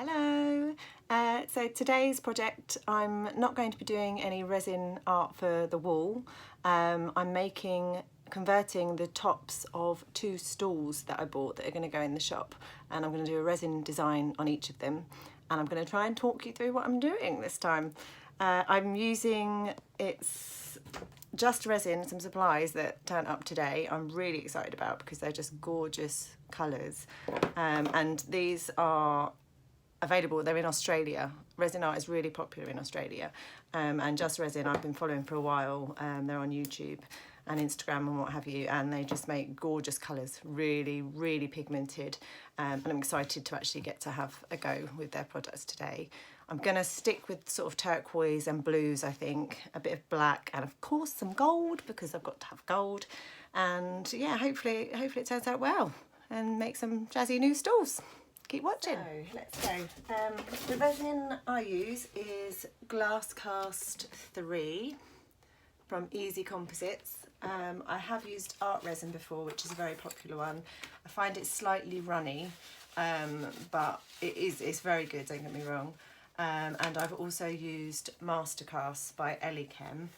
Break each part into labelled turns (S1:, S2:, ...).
S1: Hello! So today's project, I'm not going to be doing any resin art for the wall. I'm converting the tops of 2 stools that I bought that are going to go in the shop, and I'm going to do a resin design on each of them, and I'm going to try and talk you through what I'm doing this time. I'm using JustResin, some supplies that turned up today. I'm really excited about because they're just gorgeous colours, and these are available. They're in Australia. Resin art is really popular in Australia, and JustResin I've been following for a while. They're on YouTube and Instagram and what have you, and they just make gorgeous colours, really pigmented, and I'm excited to actually get to have a go with their products today. I'm going to stick with sort of turquoise and blues, I think, a bit of black, and of course some gold because I've got to have gold, and yeah, hopefully it turns out well and make some jazzy new stools. Keep watching. So let's go. The resin I use is Glass Cast 3 from Easy Composites. I have used art resin before, which is a very popular one. I find it slightly runny, but it's very good, don't get me wrong. And I've also used Mastercast by Chem,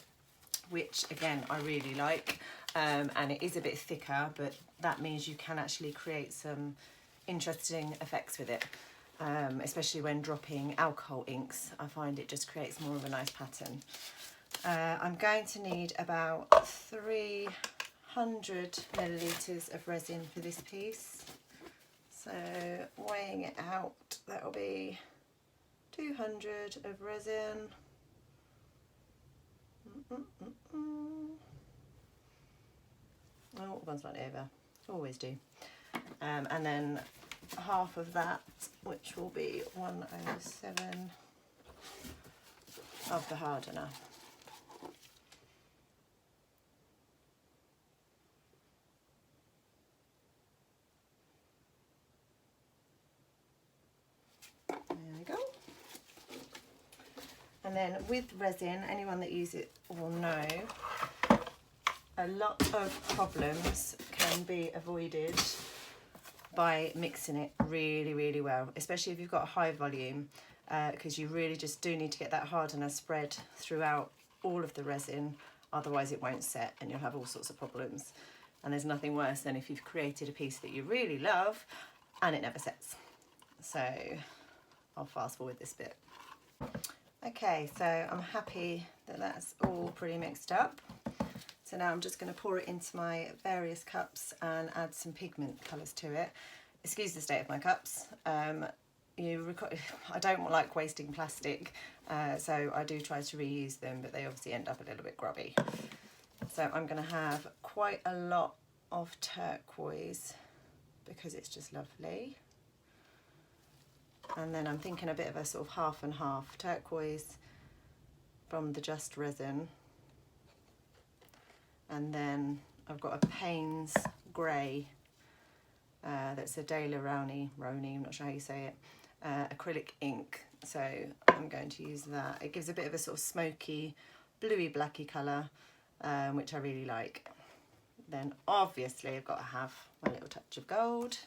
S1: which again I really like, and it is a bit thicker, but that means you can actually create some interesting effects with it, especially when dropping alcohol inks. I find it just creates more of a nice pattern. I'm going to need about 300 millilitres of resin for this piece, so weighing it out, that will be 200 of resin. Oh, one's not over, always do. And then half of that, which will be 107 of the hardener. There we go. And then with resin, anyone that uses it will know, a lot of problems can be avoided by mixing it really well, especially if you've got a high volume, because you really just do need to get that hardener spread throughout all of the resin, otherwise it won't set and you'll have all sorts of problems. And there's nothing worse than if you've created a piece that you really love and it never sets. So I'll fast forward this bit. Okay, so I'm happy that that's all pretty mixed up. So now I'm just going to pour it into my various cups and add some pigment colours to it. Excuse the state of my cups. I don't like wasting plastic, so I do try to reuse them, but they obviously end up a little bit grubby. So I'm going to have quite a lot of turquoise because it's just lovely. And then I'm thinking a bit of a sort of half and half, turquoise from the JustResin. And then I've got a Payne's grey, that's a De La Rowney, I'm not sure how you say it, acrylic ink. So I'm going to use that. It gives a bit of a sort of smoky, bluey, blacky colour, which I really like. Then obviously I've got to have my little touch of gold.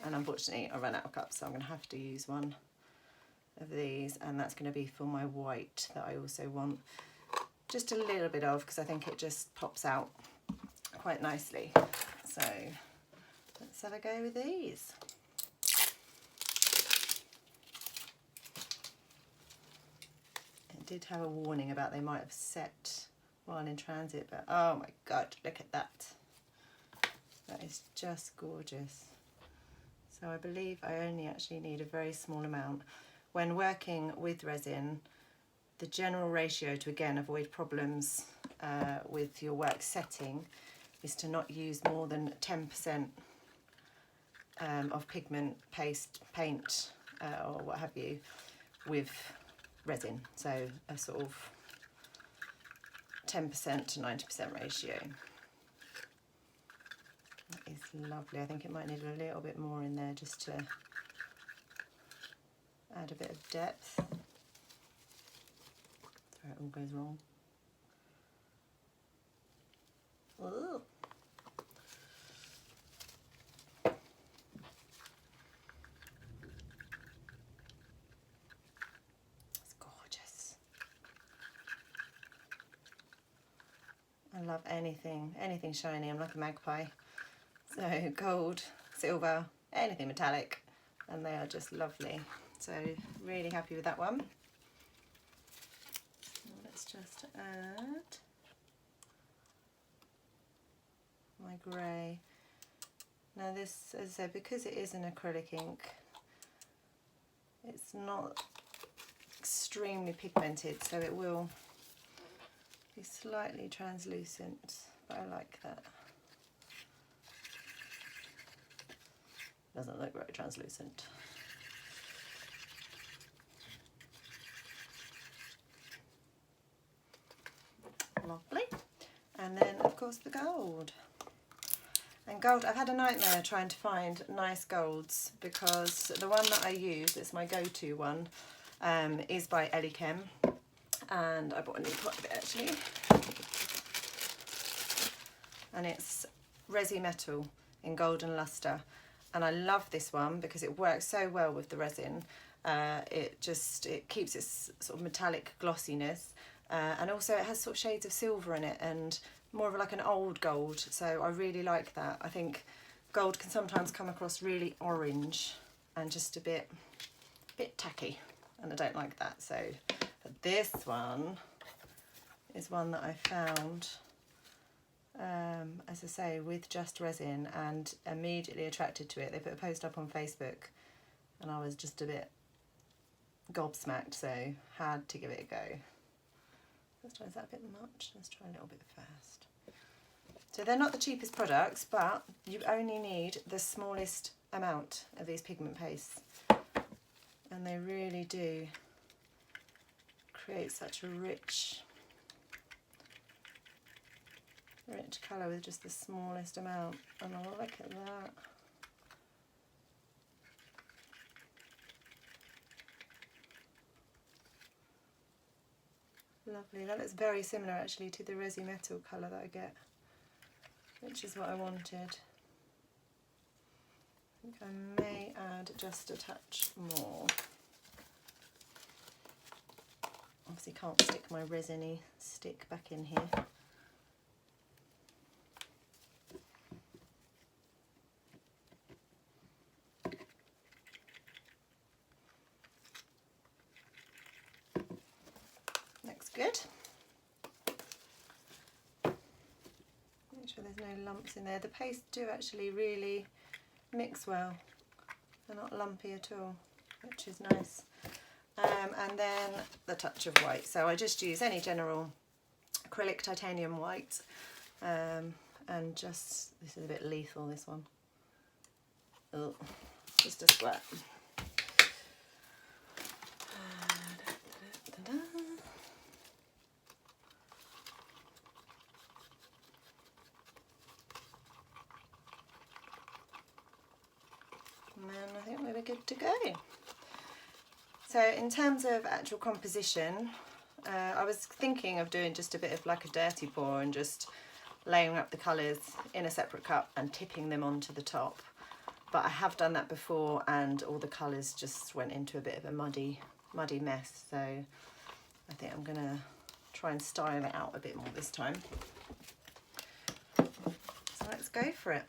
S1: And unfortunately I ran out of cups, so I'm going to have to use one of these, and that's going to be for my white that I also want just a little bit of, because I think it just pops out quite nicely. So let's have a go with these. It did have a warning about they might have set while in transit, but oh my god, look at that. That is just gorgeous. So I believe I only actually need a very small amount. When working with resin, the general ratio to, again, avoid problems with your work setting is to not use more than 10% of pigment, paste, paint, or what have you, with resin. So a sort of 10% to 90% ratio. That is lovely. I think it might need a little bit more in there just to add a bit of depth. So it all goes wrong. Ooh. love anything shiny. I'm like a magpie. So gold, silver, anything metallic, and they are just lovely. So really happy with that one. Let's just add my grey. Now this, as I said, because it is an acrylic ink, it's not extremely pigmented, so it will be slightly translucent, but I like that. Doesn't look very translucent. Lovely. And then of course the gold. And gold, I've had a nightmare trying to find nice golds, because the one that I use, it's my go-to one, is by Ellie Chem, and I bought a new pot of it actually. And it's Resi Metal in Golden Luster, and I love this one because it works so well with the resin. It keeps its sort of metallic glossiness, and also it has sort of shades of silver in it and more of like an old gold, so I really like that. I think gold can sometimes come across really orange and just a bit tacky, and I don't like that. So but this one is one that I found, as I say, with JustResin, and immediately attracted to it. They put a post up on Facebook and I was just a bit gobsmacked, so had to give it a go. Let's try, is that a bit much? Let's try a little bit first. So they're not the cheapest products, but you only need the smallest amount of these pigment pastes, and they really do create such a rich colour with just the smallest amount, and I look at that. Lovely. That looks very similar actually to the Resi Metal colour that I get, which is what I wanted. I think I may add just a touch more. Obviously can't stick my resiny stick back in here. Looks good. Make sure there's no lumps in there. The pastes do actually really mix well. They're not lumpy at all, which is nice. And then the touch of white. So I just use any general acrylic titanium white, and just, this is a bit lethal, this one. Oh, just a squirt. And then I think we were good to go. So in terms of actual composition, I was thinking of doing just a bit of like a dirty pour and just layering up the colours in a separate cup and tipping them onto the top. But I have done that before and all the colours just went into a bit of a muddy mess. So I think I'm going to try and style it out a bit more this time. So let's go for it.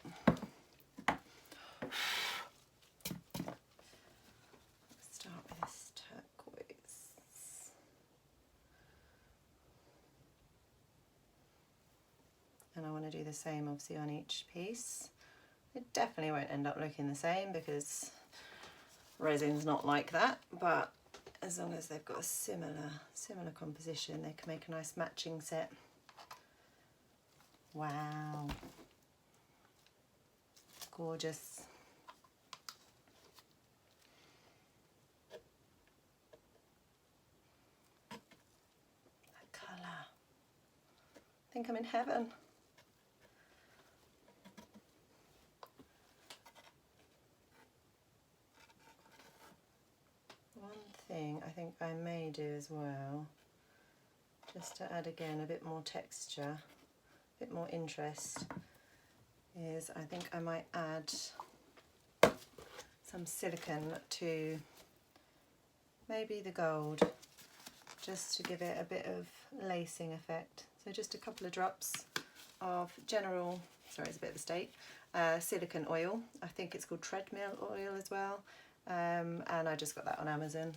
S1: And I want to do the same obviously on each piece. It definitely won't end up looking the same because resin's not like that, but as long as they've got a similar composition, they can make a nice matching set. Wow, gorgeous. That colour, I think I'm in heaven. Thing I think I may do as well, just to add again a bit more texture, a bit more interest, is I think I might add some silicone to maybe the gold, just to give it a bit of lacing effect. So just a couple of drops of it's a bit of a state, silicone oil. I think it's called treadmill oil as well, and I just got that on Amazon.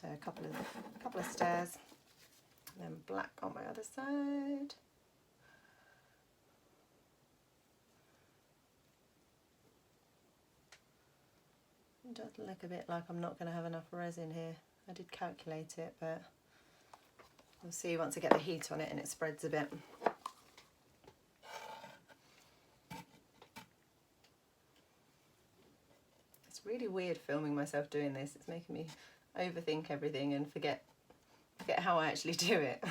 S1: So a couple of stairs, and then black on my other side. It does look a bit like I'm not going to have enough resin here. I did calculate it, but we'll see once I get the heat on it and it spreads a bit. It's really weird filming myself doing this. It's making me overthink everything and forget how I actually do it.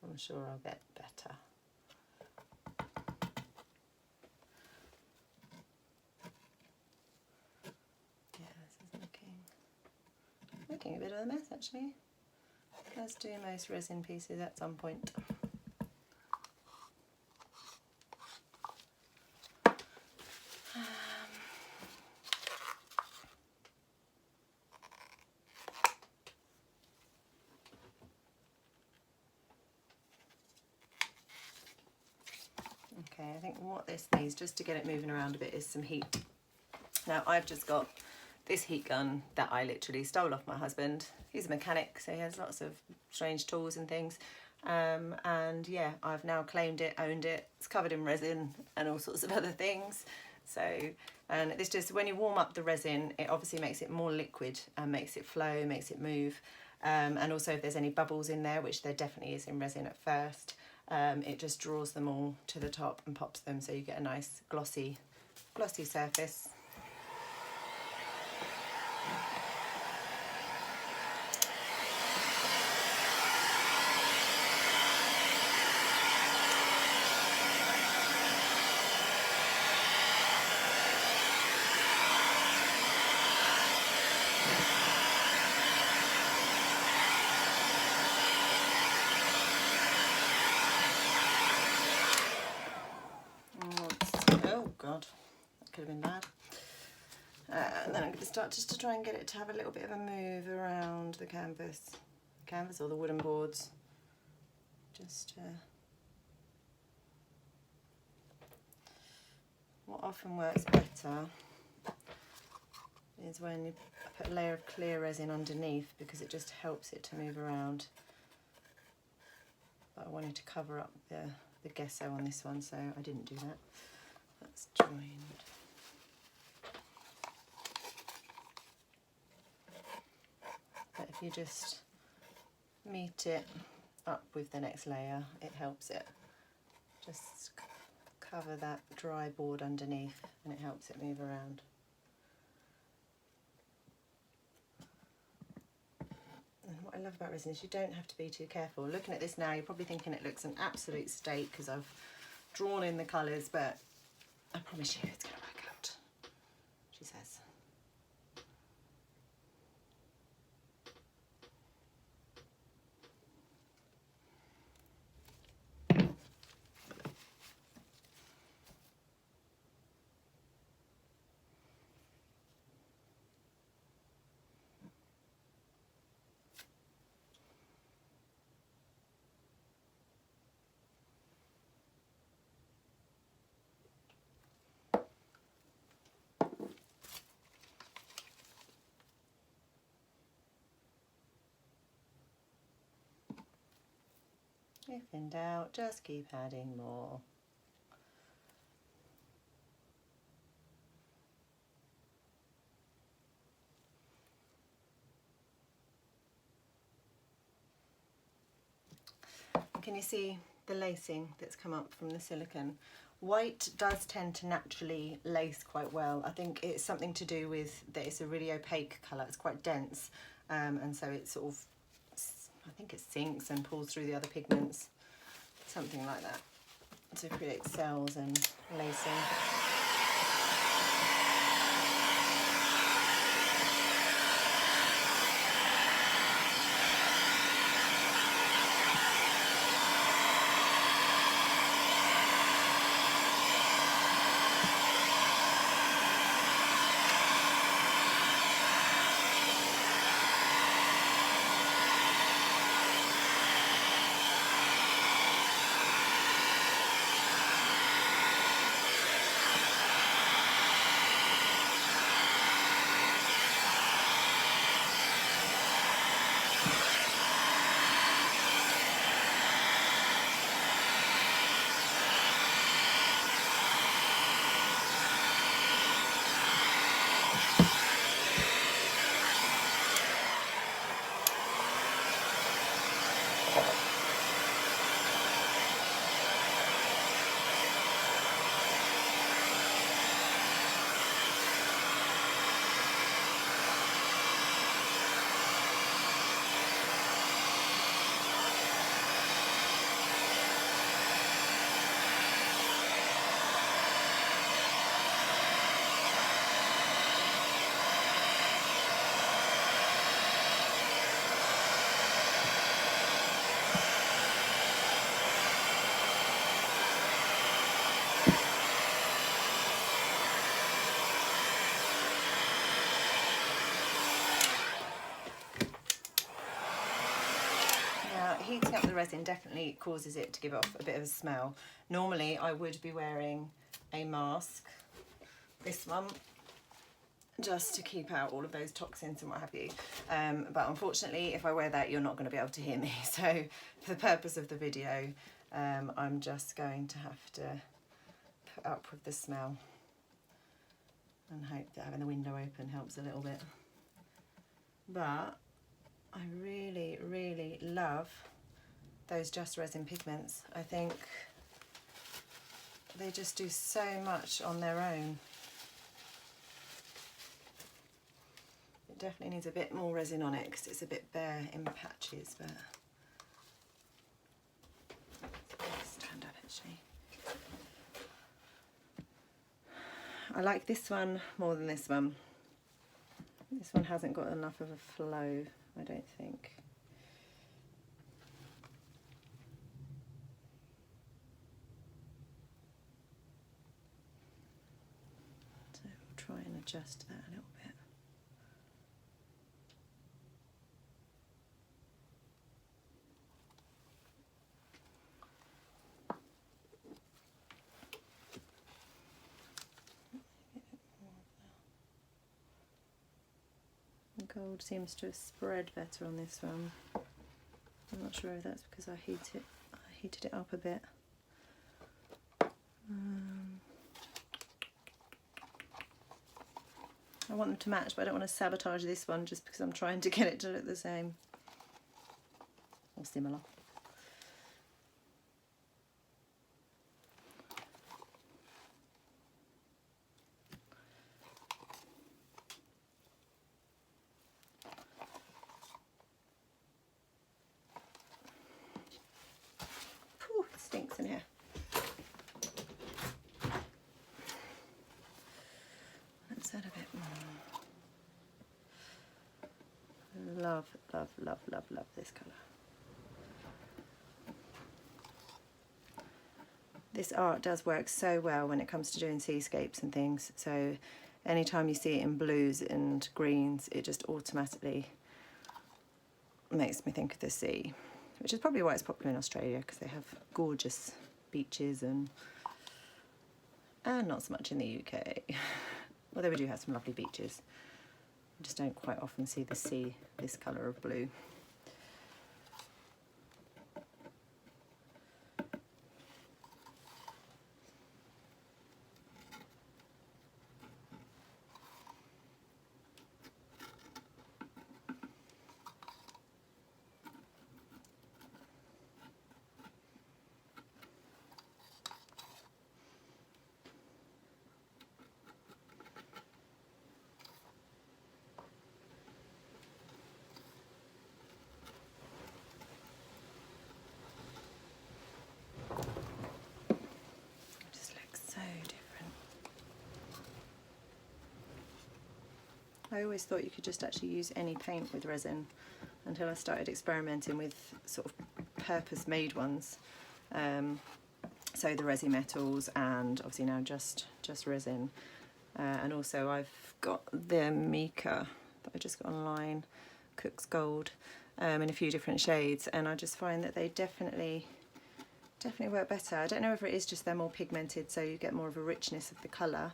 S1: I'm sure I'll get better. Looking a bit of a mess actually. Let's do most resin pieces at some point. Okay, I think what this needs, just to get it moving around a bit, is some heat. Now I've just got this heat gun that I literally stole off my husband. He's a mechanic, so he has lots of strange tools and things. And yeah, I've now claimed it, owned it. It's covered in resin and all sorts of other things. So, and this just, when you warm up the resin, it obviously makes it more liquid and makes it flow, makes it move. And also if there's any bubbles in there, which there definitely is in resin at first, it just draws them all to the top and pops them, so you get a nice glossy surface. Could have been bad. And then I'm going to start just to try and get it to have a little bit of a move around the canvas or the wooden boards. Just what often works better is when you put a layer of clear resin underneath, because it just helps it to move around. But I wanted to cover up the gesso on this one, so I didn't do that. That's joined. But if you just meet it up with the next layer, it helps it just cover that dry board underneath, and it helps it move around. And what I love about resin is you don't have to be too careful. Looking at this now, you're probably thinking it looks an absolute steak because I've drawn in the colours, but I promise you it's going to work out, she says. If in doubt, just keep adding more. Can you see the lacing that's come up from the silicone? White does tend to naturally lace quite well. I think it's something to do with that it's a really opaque colour, it's quite dense, and so it sort of, I think it sinks and pulls through the other pigments, something like that, to create cells and lacing. up the resin definitely causes it to give off a bit of a smell. Normally I would be wearing a mask, this one, just to keep out all of those toxins and what have you. But unfortunately, if I wear that, you're not going to be able to hear me. So for the purpose of the video, I'm just going to have to put up with the smell and hope that having the window open helps a little bit. But I really, really love those JustResin pigments. I think they just do so much on their own. It definitely needs a bit more resin on it because it's a bit bare in patches, but stand up actually. I like this one more than this one. This one hasn't got enough of a flow, I don't think. So we'll try and adjust that a little bit. The gold seems to have spread better on this one. I'm not sure if that's because I heated it up a bit. I want them to match, but I don't want to sabotage this one just because I'm trying to get it to look the same or similar. Phew, it stinks in here. Let's add a bit more. Love, love, love, love, love this colour. This art does work so well when it comes to doing seascapes and things, so anytime you see it in blues and greens, it just automatically makes me think of the sea, which is probably why it's popular in Australia, because they have gorgeous beaches and not so much in the UK. Although we do have some lovely beaches. I just don't quite often see the sea this colour of blue. I always thought you could just actually use any paint with resin until I started experimenting with sort of purpose-made ones. So the Resin Metals, and obviously now JustResin. And also I've got the Mica that I just got online, Cook's Gold, in a few different shades, and I just find that they definitely work better. I don't know if it is just they're more pigmented, so you get more of a richness of the colour.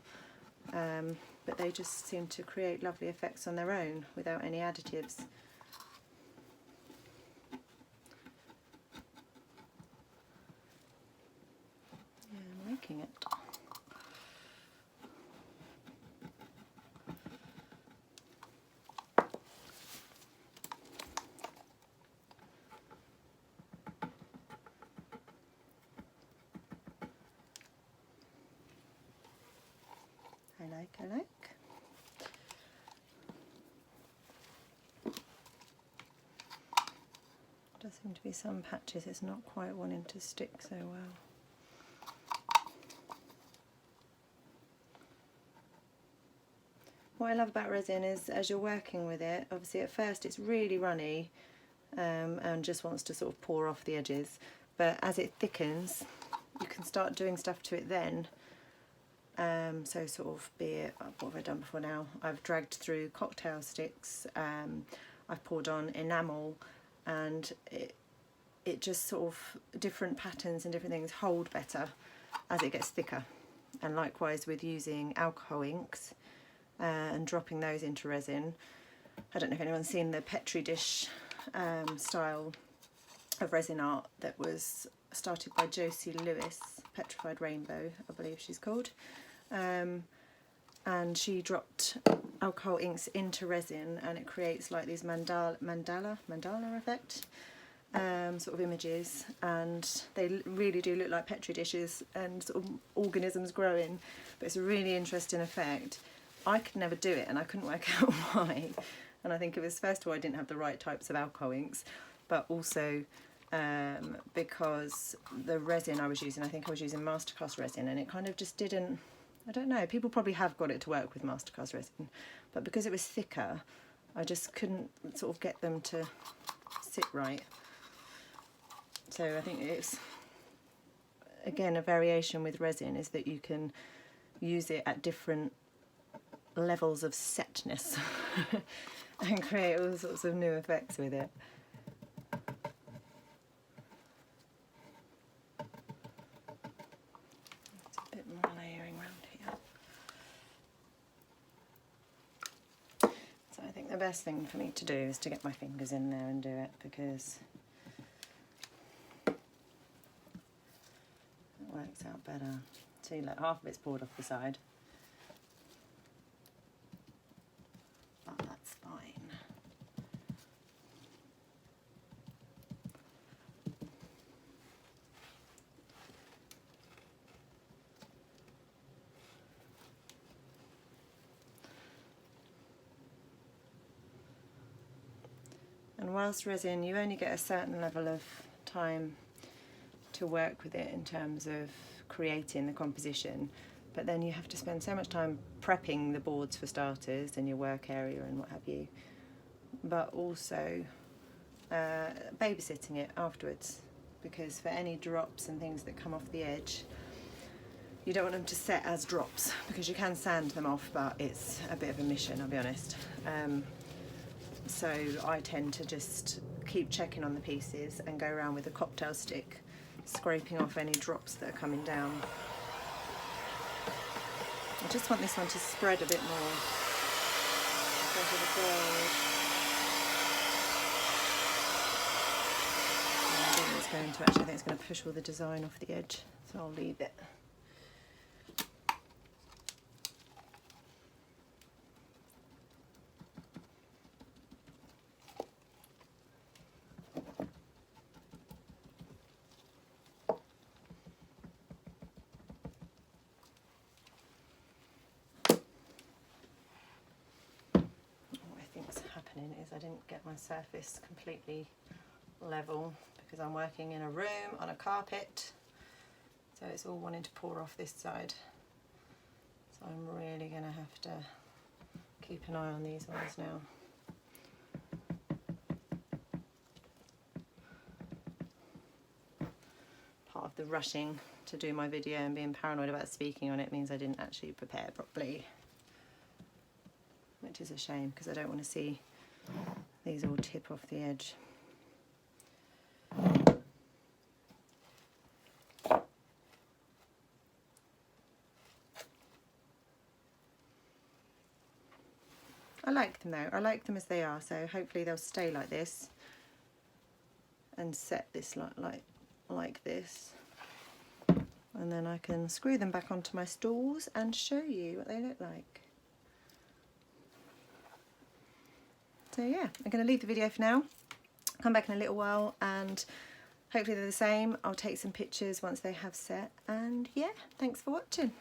S1: But they just seem to create lovely effects on their own without any additives. Yeah, I'm liking it. I like. Does seem to be some patches it's not quite wanting to stick so well. What I love about resin is as you're working with it, obviously at first it's really runny and just wants to sort of pour off the edges, but as it thickens you can start doing stuff to it then. So sort of be it, what have I done before now? I've dragged through cocktail sticks, I've poured on enamel, and it just sort of, different patterns and different things hold better as it gets thicker. And likewise with using alcohol inks and dropping those into resin. I don't know if anyone's seen the Petri dish style of resin art that was started by Josie Lewis, Petrified Rainbow, I believe she's called. And she dropped alcohol inks into resin, and it creates like these mandala effect sort of images, and they really do look like Petri dishes and sort of organisms growing, but it's a really interesting effect. I could never do it, and I couldn't work out why. And I think it was, first of all, I didn't have the right types of alcohol inks, but also because the resin I was using, I think I was using masterclass resin, and it kind of just didn't, I don't know, people probably have got it to work with masterclass resin, but because it was thicker, I just couldn't sort of get them to sit right. So I think it's, again, a variation with resin is that you can use it at different levels of setness and create all sorts of new effects with it. It's a bit more layering around here. So I think the best thing for me to do is to get my fingers in there and do it, because works out better. See, like half of it's poured off the side, but that's fine. And whilst resin, you only get a certain level of time to work with it in terms of creating the composition, but then you have to spend so much time prepping the boards for starters and your work area and what have you, but also babysitting it afterwards, because for any drops and things that come off the edge, you don't want them to set as drops, because you can sand them off, but it's a bit of a mission, I'll be honest. So I tend to just keep checking on the pieces and go around with a cocktail stick, scraping off any drops that are coming down. I just want this one to spread a bit more. I think it's going to actually, I think it's going to push all the design off the edge, so I'll leave it. Is I didn't get my surface completely level because I'm working in a room on a carpet, so it's all wanting to pour off this side, so I'm really going to have to keep an eye on these ones now. Part of the rushing to do my video and being paranoid about speaking on it means I didn't actually prepare properly, which is a shame because I don't want to see these all tip off the edge. I like them though, I like them as they are, so hopefully they'll stay like this and set this like this, and then I can screw them back onto my stools and show you what they look like. So yeah, I'm going to leave the video for now, come back in a little while and hopefully they're the same. I'll take some pictures once they have set, and yeah, thanks for watching.